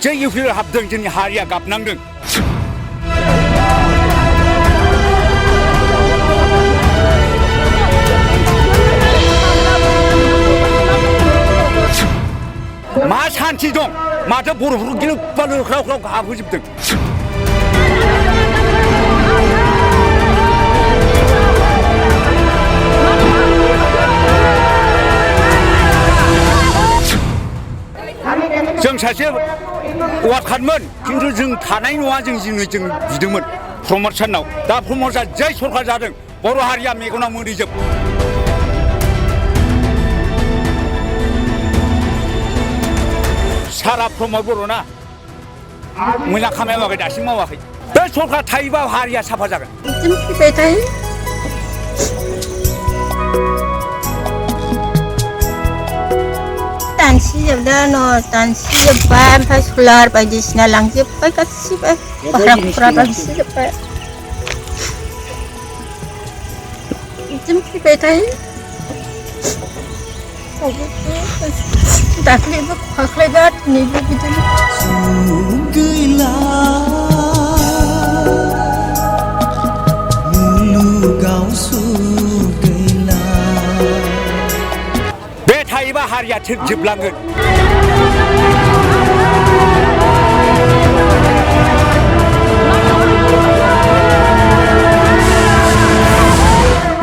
这一回हाबदों जोंनि हारिया गाबनांदों मा सान्थि दं माथो बर'फोरखौ गिलु-बालु ख्राव-ख्राव गाबहोजोबदों जों सासे वार्डखारमोन खिन्थु जों थानाय नङा जों बिदोंमोन प्रमद सारनाव दा प्रमद सार जै सरखार जादों बर' हारिया मेगनाव मोदैजोब सारा प्रमद बर'ना मोजां खामानि मावाखै दासिम मावाखै बे सरखार थायोबा हारिया साफा जागोन जों फैबाय थायो दानसिजोबदों न' दानसिजोब्बाय ओमफ्राय सलार बायदिसिना लांजोब्बाय गासिबो भारा दानसिजोब्बाय जों फैबाय थायो दाख्लैबो खाख्लायबा दिनैबो बिदिनो गैला मुलुगाव गैला बे थायोबा हारिया जोबलांगोन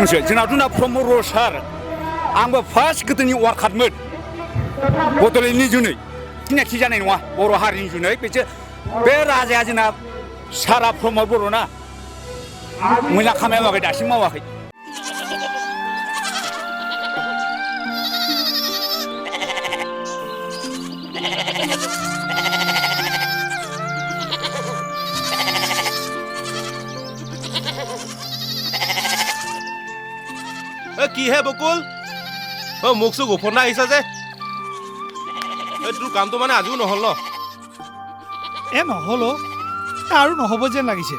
जोंनाथ' प्रमद सार आंबो फार्स्ट गोदोनि वार्डखारमोन बड'लेण्डनि जुनै सिनायथि जानाय नङा बर' हारिनि जुनै बे राजाया जोंना सारा प्रमद बर'ना मोजां खामानि मावाखै दासिम मावाखै কি হে বকুল মোক চোক উফন্দা আহিছা যে তোৰ কামটো মানে আজিও নহ'ল ন নহ'ল আৰু নহ'ব যেন লাগিছে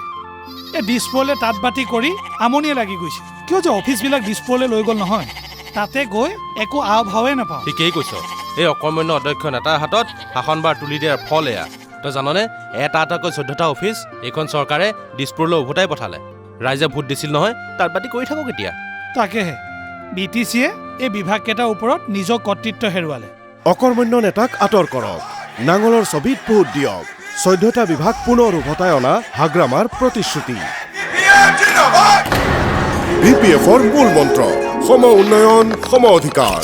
দিছপুৰলৈ তাঁত বাতি কৰি আমনিয়ে লাগি গৈছে কিয় যে অফিচবিলাক দিছপুৰলৈ লৈ গ'ল নহয় তাতে গৈ একো আও ভাৱে নাপাওঁ ঠিকেই কৈছ এই অকৰ্মণ্য অধ্যক্ষ নেতাৰ হাতত শাসনবাৰ তুলি দিয়াৰ ফল এয়া তই জাননে এটা এটাকৈ 14টা অফিচ এইখন চৰকাৰে দিছপুৰলৈ উভতাই পঠালে ৰাইজে ভোট দিছিল নহয় তাঁত বাতি কৰি থাকক এতিয়া তাকেহে BTCয়ে এই বিভাগকেইটাৰ ওপৰত নিজৰ কৰ্তৃত্ব হেৰুৱালে অকৰ্মণ্য নেতাক আঁতৰ কৰক নাঙলৰ ছবিত ভোট দিয়ক 14টা বিভাগ পুনৰ উভতাই অনা হাগ্ৰামাৰ প্ৰতিশ্ৰুতি BPFৰ মূল মন্ত্ৰ সম উন্নয়ন সম অধিকাৰ